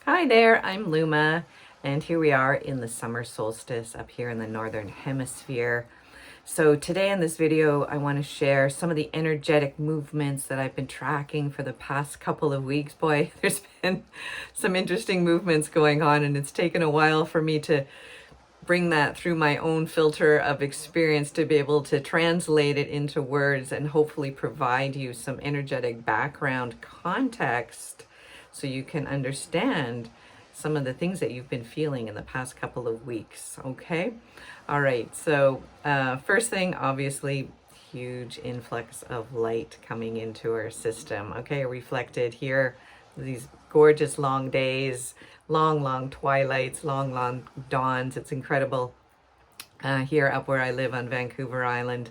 Hi there, I'm Luma, and here we are in the summer solstice up here in the northern hemisphere. So today in this video, I want to share some of the energetic movements that I've been tracking for the past couple of weeks. Boy, there's been some interesting movements going on, and it's taken a while for me to bring that through my own filter of experience to be able to translate it into words and hopefully provide you some energetic background context so you can understand some of the things that you've been feeling in the past couple of weeks. Okay. All right. So first thing, obviously, huge influx of light coming into our system. Okay. Reflected here, these gorgeous long days, long twilights, long dawns. It's incredible here up where I live on Vancouver Island.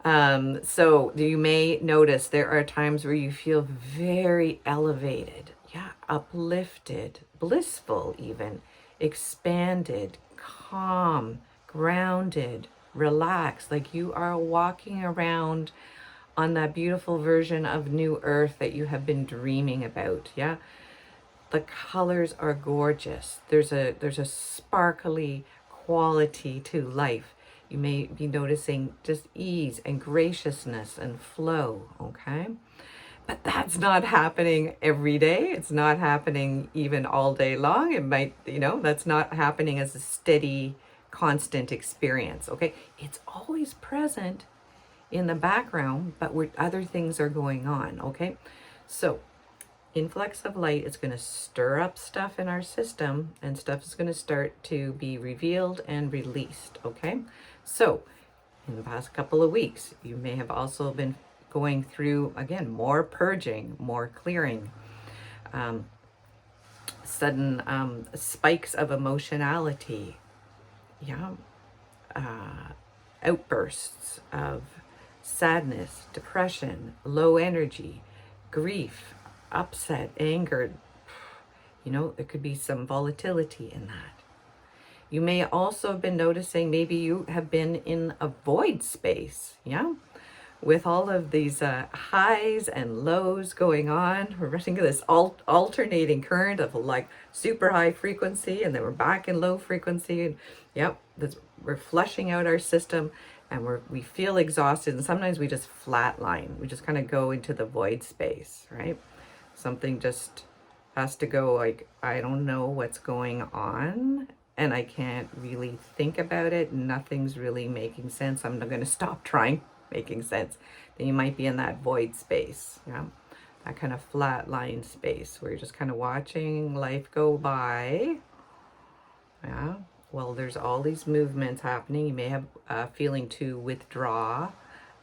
So you may notice there are times where you feel very elevated, uplifted, blissful even, expanded, calm, grounded, relaxed, like you are walking around on that beautiful version of New Earth that you have been dreaming about. Yeah. The colors are gorgeous. There's a sparkly quality to life. You may be noticing just ease and graciousness and flow, okay? But that's not happening every day. It's not happening even all day long. It might, that's not happening as a steady, constant experience, okay? It's always present in the background, but where other things are going on, okay? So influx of light is going to stir up stuff in our system, and stuff is going to start to be revealed and released. Okay, so in the past couple of weeks, you may have also been going through, again, more purging, more clearing, sudden spikes of emotionality, outbursts of sadness, depression, low energy, grief, upset, anger. There could be some volatility in that. You may also have been noticing maybe you have been in a void space, with all of these highs and lows going on. We're running this alternating current of like super high frequency, and then we're back in low frequency. And we're flushing out our system, and we feel exhausted, and sometimes we just flatline. We just kind of go into the void space, right? Something just has to go, like, I don't know what's going on, and I can't really think about it. Nothing's really making sense. I'm not going to stop trying making sense. Then you might be in that void space, that kind of flatline space where you're just kind of watching life go by. Well, there's all these movements happening. You may have a feeling to withdraw,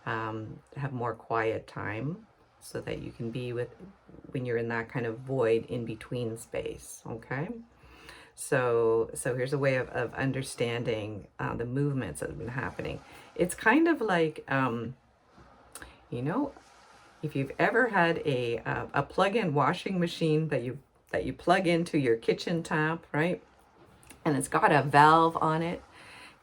have more quiet time, so that you can be with when you're in that kind of void in between space. Okay, so here's a way of understanding the movements that have been happening. It's kind of like if you've ever had a plug-in washing machine that you plug into your kitchen tap, right, and it's got a valve on it,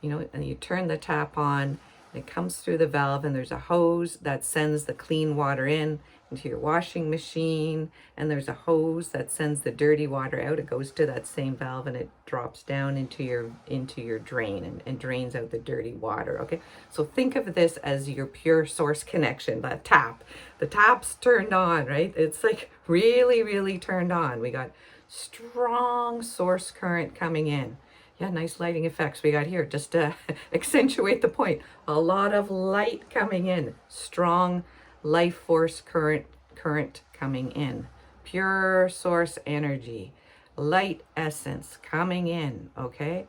and you turn the tap on, and it comes through the valve, and there's a hose that sends the clean water into your washing machine, and there's a hose that sends the dirty water out. It goes to that same valve, and it drops down into your drain and drains out the dirty water. Okay, so think of this as your pure source connection. That tap, the tap's turned on, right? It's like really turned on. We got strong source current coming in. Yeah, nice lighting effects we got here, just to accentuate the point. A lot of light coming in, strong life force current coming in, pure source energy, light essence coming in. Okay,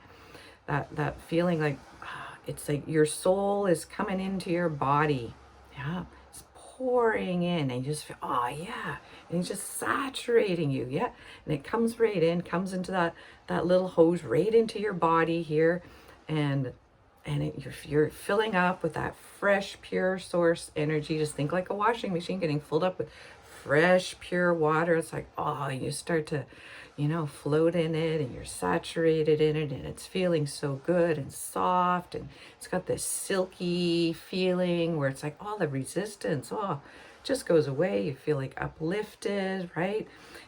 that feeling like it's like your soul is coming into your body. It's pouring in, and you just feel, and it's just saturating you. And it comes right in, comes into that little hose right into your body here, and you're filling up with that fresh, pure source energy. Just think like a washing machine getting filled up with fresh, pure water. It's like, you start to, float in it, and you're saturated in it, and it's feeling so good and soft, and it's got this silky feeling where it's like all the resistance, just goes away. You feel like uplifted, right?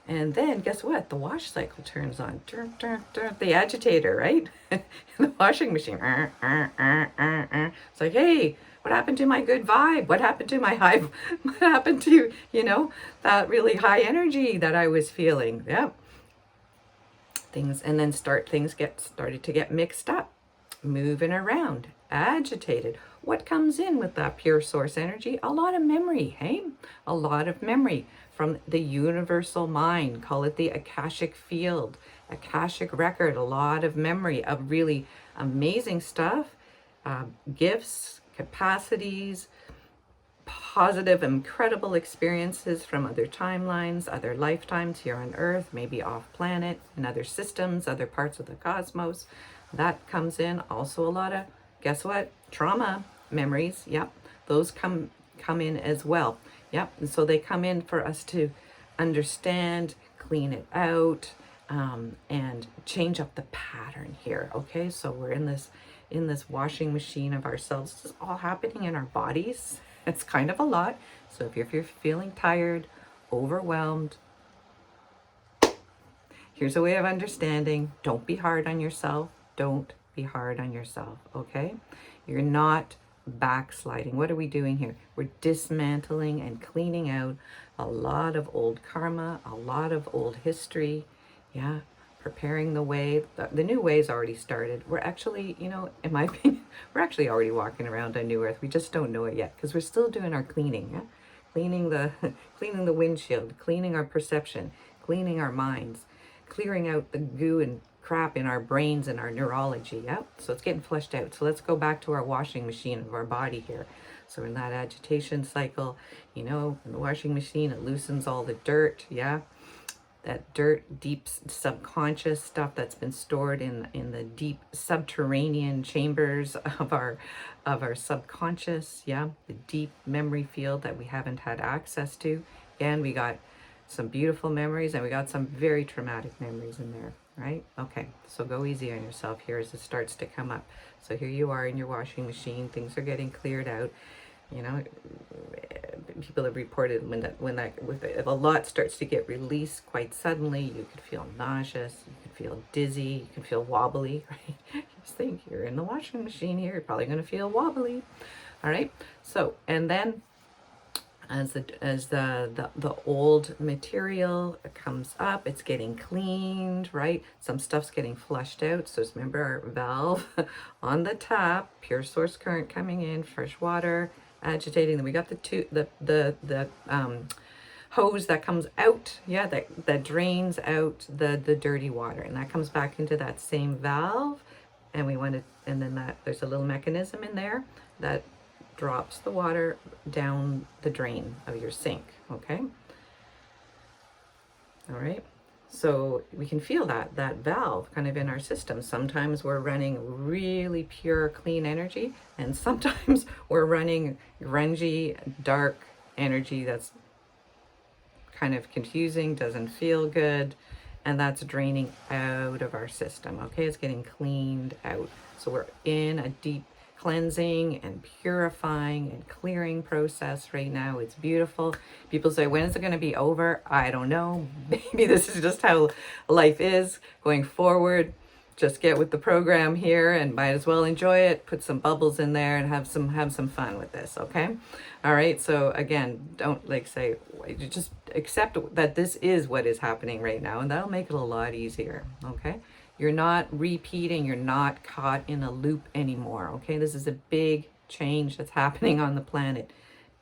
And then guess what? The wash cycle turns on. The agitator, right? The washing machine. It's like, hey, what happened to my good vibe? What happened to my high? What happened to, that really high energy that I was feeling? Yep. Things, and then things started to get mixed up, moving around, agitated. What comes in with that pure source energy? A lot of memory, hey? A lot of memory from the universal mind. Call it the Akashic field, Akashic record. A lot of memory of really amazing stuff, gifts, capacities, positive, incredible experiences from other timelines, other lifetimes here on Earth, maybe off planet, in other systems, other parts of the cosmos. That comes in. Also a lot of, guess what? Trauma memories. Yep. Those come in as well. Yep. And so they come in for us to understand, clean it out, and change up the pattern here. Okay. So we're in this washing machine of ourselves. This is all happening in our bodies. It's kind of a lot. So if you're feeling tired, overwhelmed, here's a way of understanding. Don't be hard on yourself. Don't be hard on yourself, okay? You're not backsliding. What are we doing here? We're dismantling and cleaning out a lot of old karma, a lot of old history. Yeah, preparing the way. The new way's already started. We're actually, in my opinion, we're actually already walking around on New Earth. We just don't know it yet because we're still doing our cleaning. Yeah? Cleaning the windshield, cleaning our perception, cleaning our minds, clearing out the goo and crap in our brains and our neurology. Yeah, so it's getting flushed out. So let's go back to our washing machine of our body here. So in that agitation cycle, in the washing machine, it loosens all the dirt. Yeah. That dirt, deep subconscious stuff that's been stored in the deep subterranean chambers of our subconscious. Yeah, the deep memory field that we haven't had access to. And we got some beautiful memories, and we got some very traumatic memories in there, right? Okay, so go easy on yourself here as it starts to come up. So here you are in your washing machine. Things are getting cleared out. People have reported if a lot starts to get released quite suddenly, you could feel nauseous, you could feel dizzy, you can feel wobbly, right? Just think you're in the washing machine here, you're probably going to feel wobbly. All right. So, and then as the old material comes up, it's getting cleaned, right? Some stuff's getting flushed out. So just remember our valve on the tap, pure source current coming in, fresh water, agitating. Then we got the hose that comes out, yeah, that drains out the dirty water, and that comes back into that same valve. And and then there's a little mechanism in there that drops the water down the drain of your sink. Okay. All right. So we can feel that valve kind of in our system. Sometimes we're running really pure, clean energy, and sometimes we're running grungy, dark energy that's kind of confusing, doesn't feel good, and that's draining out of our system. Okay, it's getting cleaned out. So we're in a deep cleansing and purifying and clearing process right now. It's beautiful. People say, when is it going to be over? I don't know. Maybe this is just how life is going forward. Just get with the program here and might as well enjoy it. Put some bubbles in there and have some fun with this. Okay. All right. So again, don't say, just accept that this is what is happening right now, and that'll make it a lot easier. Okay. You're not repeating. You're not caught in a loop anymore. Okay. This is a big change that's happening on the planet.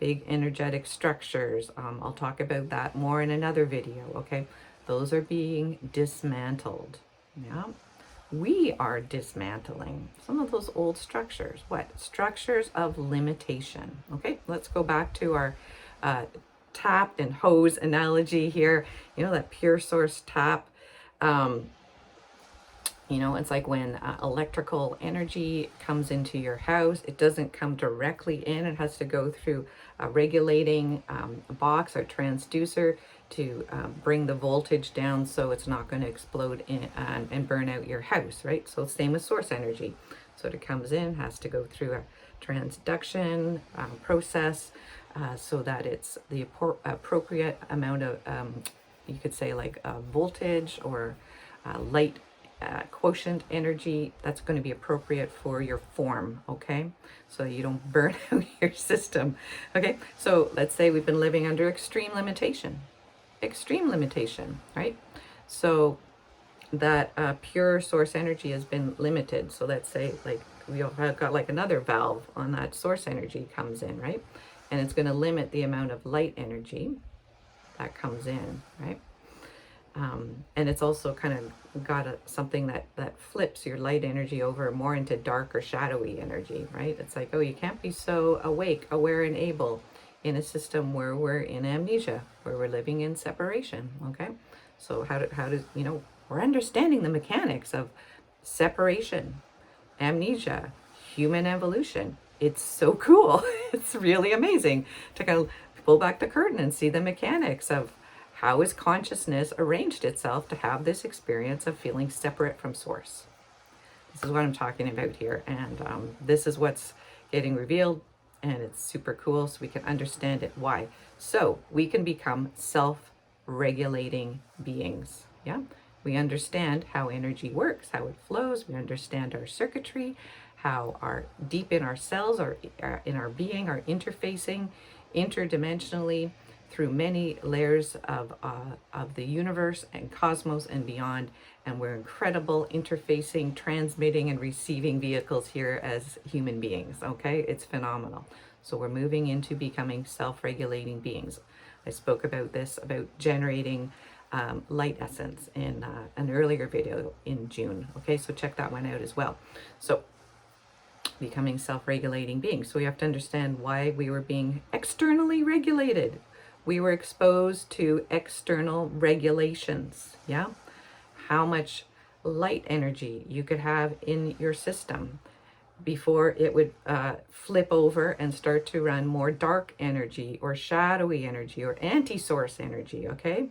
Big energetic structures. I'll talk about that more in another video. Okay. Those are being dismantled. Yeah. We are dismantling some of those old structures. What? Structures of limitation. Okay, let's go back to our tap and hose analogy here. That pure source tap. It's like when electrical energy comes into your house, it doesn't come directly in. It has to go through a regulating box or transducer to bring the voltage down so it's not going to explode and burn out your house, right? So same with source energy. So it comes in, has to go through a transduction process so that it's the appropriate amount of you could say like a voltage or light quotient energy that's going to be appropriate for your form, okay? So you don't burn out your system, okay? So let's say we've been living under extreme limitation, right? So that pure source energy has been limited. So let's say like we have got like another valve on that source energy comes in, right? And it's going to limit the amount of light energy that comes in, right? And it's also kind of got something that flips your light energy over more into dark or shadowy energy, right? It's like, oh, you can't be so awake, aware, and able in a system where we're in amnesia, where we're living in separation, okay? So how does, we're understanding the mechanics of separation, amnesia, human evolution. It's so cool. It's really amazing to kind of pull back the curtain and see the mechanics of how has consciousness arranged itself to have this experience of feeling separate from source. This is what I'm talking about here. And this is what's getting revealed. And it's super cool so we can understand it. Why? So we can become self-regulating beings. Yeah. We understand how energy works, how it flows. We understand our circuitry, how our deep in our cells or in our being are interfacing interdimensionally through many layers of the universe and cosmos and beyond. And we're incredible interfacing, transmitting, and receiving vehicles here as human beings, okay? It's phenomenal. So we're moving into becoming self-regulating beings. I spoke about this, about generating light essence in an earlier video in June, okay? So check that one out as well. So becoming self-regulating beings. So we have to understand why we were being externally regulated. We were exposed to external regulations, yeah? How much light energy you could have in your system before it would flip over and start to run more dark energy or shadowy energy or anti-source energy, okay?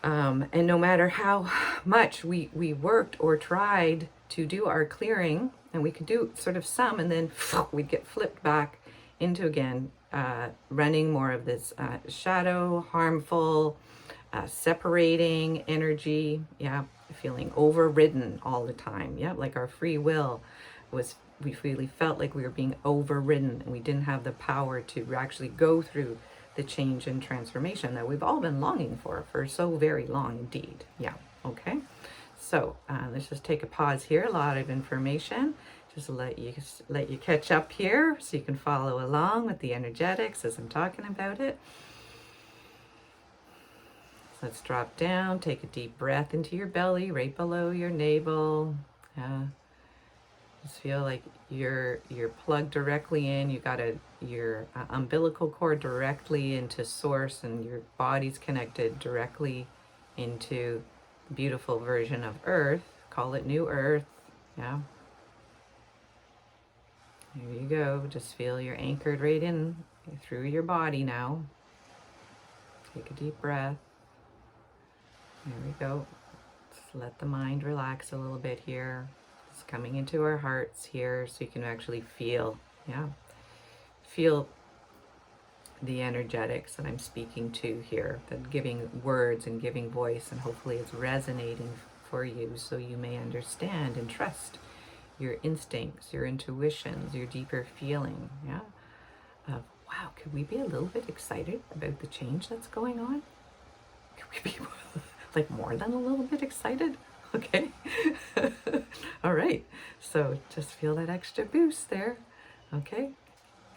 And no matter how much we worked or tried to do our clearing, and we could do sort of some, and then we'd get flipped back into again running more of this shadow, harmful, separating energy, yeah, feeling overridden all the time, yeah, like our free will was, we really felt like we were being overridden and we didn't have the power to actually go through the change and transformation that we've all been longing for so very long indeed. Yeah, okay. So let's just take a pause here. A lot of information. Just let you catch up here so you can follow along with the energetics as I'm talking about it. So let's drop down. Take a deep breath into your belly, right below your navel. Just feel like you're plugged directly in. You got your umbilical cord directly into source, and your body's connected directly into the beautiful version of Earth. Call it New Earth. Yeah. There you go. Just feel you're anchored right in through your body now. Take a deep breath. There we go. Just let the mind relax a little bit here. It's coming into our hearts here so you can actually feel, yeah, feel the energetics that I'm speaking to here, that giving words and giving voice, and hopefully it's resonating for you so you may understand and trust your instincts, your intuitions, your deeper feeling, yeah, of, wow, could we be a little bit excited about the change that's going on? Could we be like more than a little bit excited? Okay. All right. So just feel that extra boost there. Okay.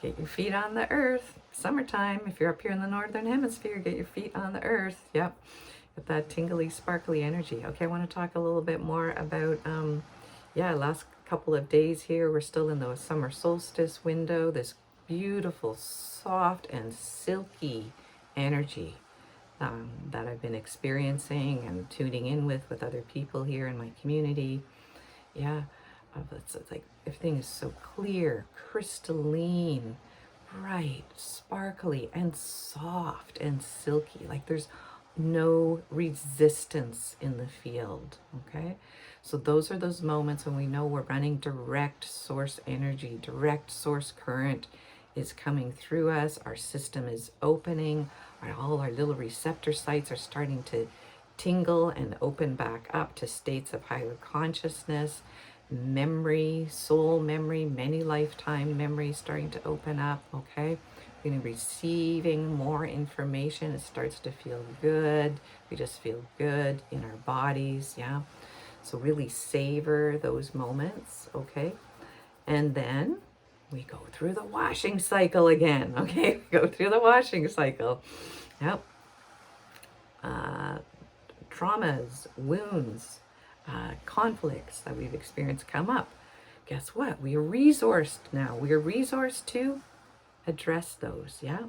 Get your feet on the earth. Summertime. If you're up here in the Northern Hemisphere, get your feet on the earth. Yep. Get that tingly, sparkly energy. Okay. I want to talk a little bit more about, last couple of days here, we're still in the summer solstice window, this beautiful, soft and silky energy that I've been experiencing and tuning in with other people here in my community. Yeah, it's like everything is so clear, crystalline, bright, sparkly, and soft and silky. Like there's no resistance in the field, okay? So those are those moments when we know we're running direct source energy, direct source current is coming through us. Our system is opening. All our little receptor sites are starting to tingle and open back up to states of higher consciousness. Memory, soul memory, many lifetime memories starting to open up, okay? We're receiving more information. It starts to feel good. We just feel good in our bodies, yeah? So really savor those moments, okay? And then we go through the washing cycle again, okay? We go through the washing cycle. Yep. Traumas, wounds, conflicts that we've experienced come up. Guess what? We are resourced now. We are resourced to address those, yeah?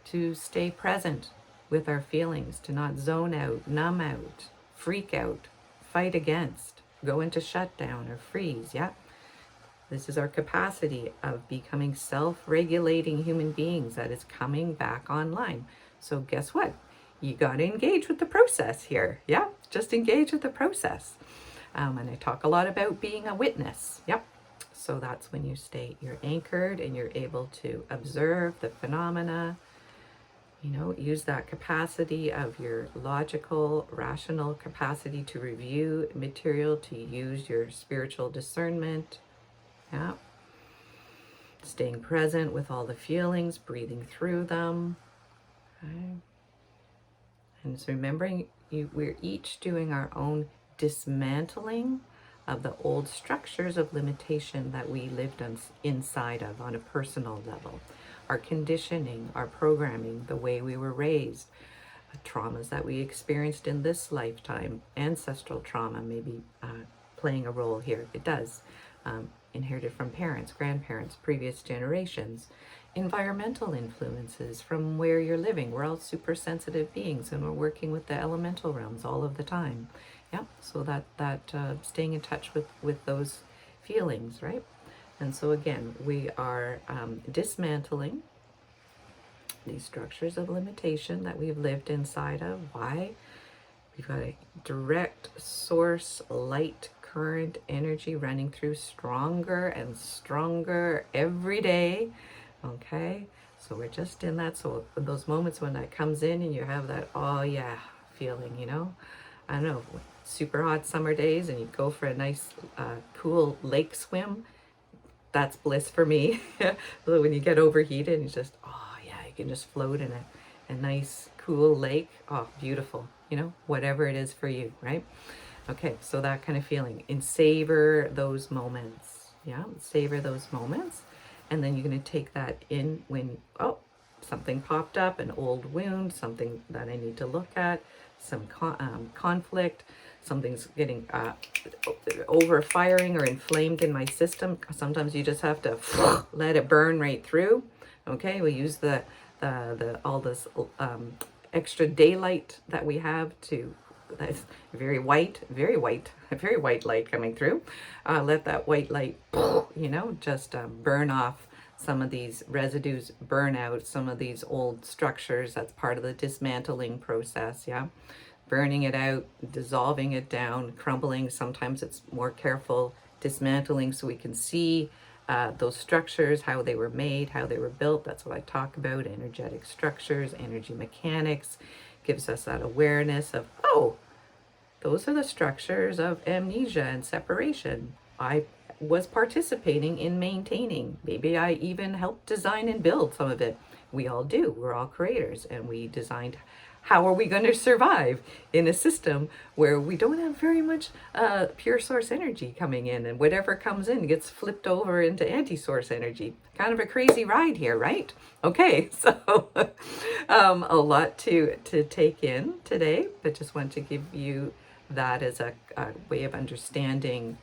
To stay present with our feelings, to not zone out, numb out, freak out, fight against, go into shutdown or freeze, yeah? This is our capacity of becoming self-regulating human beings that is coming back online. So guess what? You got to engage with the process here. Yeah, just engage with the process. And I talk a lot about being a witness. Yep. So that's when you're anchored and you're able to observe the phenomena, use that capacity of your logical, rational capacity to review material, to use your spiritual discernment. Yeah. Staying present with all the feelings, breathing through them. Okay. And so remembering we're each doing our own dismantling of the old structures of limitation that we lived inside of on a personal level. Our conditioning, our programming, the way we were raised, traumas that we experienced in this lifetime, ancestral trauma maybe playing a role here. It does. Inherited from parents, grandparents, previous generations. Environmental influences from where you're living. We're all super sensitive beings and we're working with the elemental realms all of the time. Yeah, so that staying in touch with those feelings, right? And so again, we are dismantling these structures of limitation that we've lived inside of. Why? We've got a direct source light current energy running through stronger and stronger every day. Okay, so we're just in that. So those moments when that comes in and you have that, oh yeah, feeling, I don't know, super hot summer days and you go for a nice cool lake swim, that's bliss for me. So when you get overheated, you just, oh yeah, you can just float in a nice cool lake. Oh, beautiful, whatever it is for you, right? Okay, so that kind of feeling. And savor those moments. Yeah, savor those moments. And then you're going to take that in when, something popped up, an old wound, something that I need to look at, some conflict, something's getting overfiring or inflamed in my system. Sometimes you just have to let it burn right through. Okay, we use the all this extra daylight that we have to. That's very white light coming through. Let that white light, just burn off some of these residues, burn out some of these old structures. That's part of the dismantling process, yeah? Burning it out, dissolving it down, crumbling. Sometimes it's more careful dismantling so we can see those structures, how they were made, how they were built. That's what I talk about, energetic structures, energy mechanics. Gives us that awareness of, those are the structures of amnesia and separation. I was participating in maintaining. Maybe I even helped design and build some of it. We all do. We're all creators, and we designed how are we going to survive in a system where we don't have very much pure source energy coming in, and whatever comes in gets flipped over into anti-source energy. Kind of a crazy ride here, right? Okay, so a lot to take in today, but just want to give you that as a way of understanding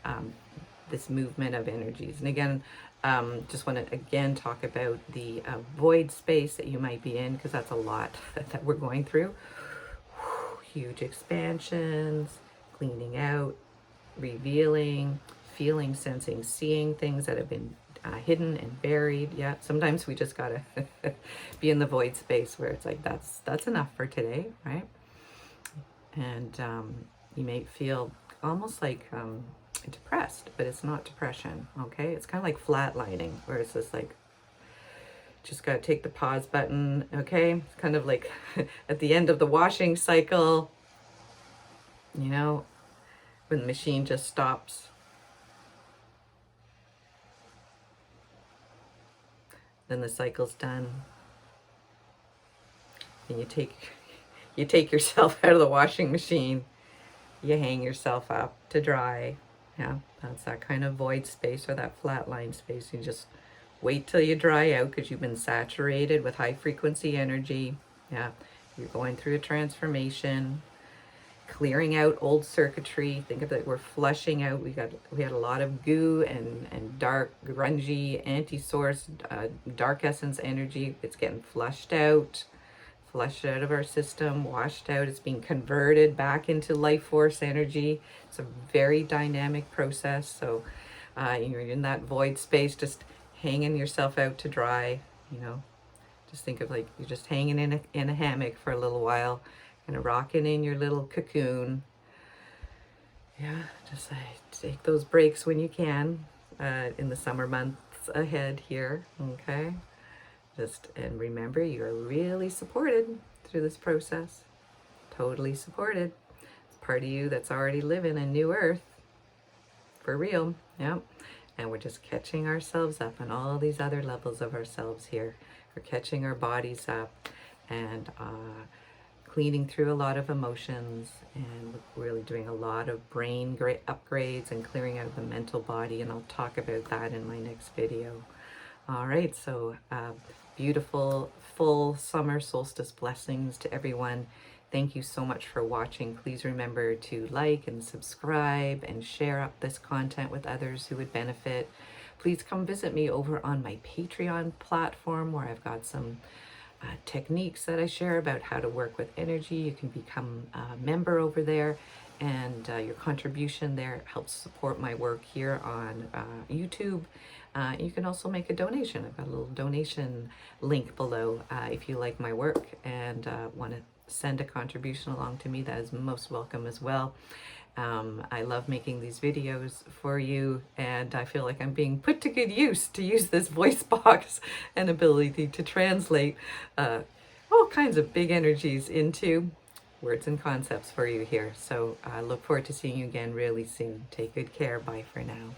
this movement of energies. And again, just want to again talk about the void space that you might be in, because that's a lot that we're going through. Huge expansions, cleaning out, revealing, feeling, sensing, seeing things that have been hidden and buried. Yeah, sometimes we just gotta be in the void space where it's like that's enough for today, right? And you may feel almost like depressed, but it's not depression. Okay, it's kind of like flatlining, where it's just like Just got to take the pause button, okay? It's kind of like at the end of the washing cycle, you know, when the machine just stops. Then the cycle's done. And you take yourself out of the washing machine. You hang yourself up to dry. Yeah, that's that kind of void space or that flat line space. You just wait till you dry out because you've been saturated with high frequency energy. Yeah, you're going through a transformation, clearing out old circuitry. Think of it, we're flushing out. We had a lot of goo and dark, grungy, anti-source, dark essence energy. It's getting flushed out of our system, washed out. It's being converted back into life force energy. It's a very dynamic process. So you're in that void space, just hanging yourself out to dry. You know, just think of like you're just hanging in a hammock for a little while, kind of rocking in your little cocoon. Yeah, just take those breaks when you can in the summer months ahead here. Okay. And remember, you're really supported through this process. Totally supported. It's part of you that's already living a new earth. For real. Yep. And we're just catching ourselves up on all these other levels of ourselves here. We're catching our bodies up and cleaning through a lot of emotions and really doing a lot of brain upgrades and clearing out the mental body. And I'll talk about that in my next video. All right, so beautiful, full summer solstice blessings to everyone. Thank you so much for watching. Please remember to like and subscribe and share up this content with others who would benefit. Please come visit me over on my Patreon platform where I've got some techniques that I share about how to work with energy. You can become a member over there, and your contribution there helps support my work here on YouTube. You can also make a donation. I've got a little donation link below if you like my work and want to send a contribution along to me. That is most welcome as well. I love making these videos for you, and I feel like I'm being put to good use to use this voice box and ability to translate all kinds of big energies into words and concepts for you here. So I look forward to seeing you again really soon. Take good care. Bye for now.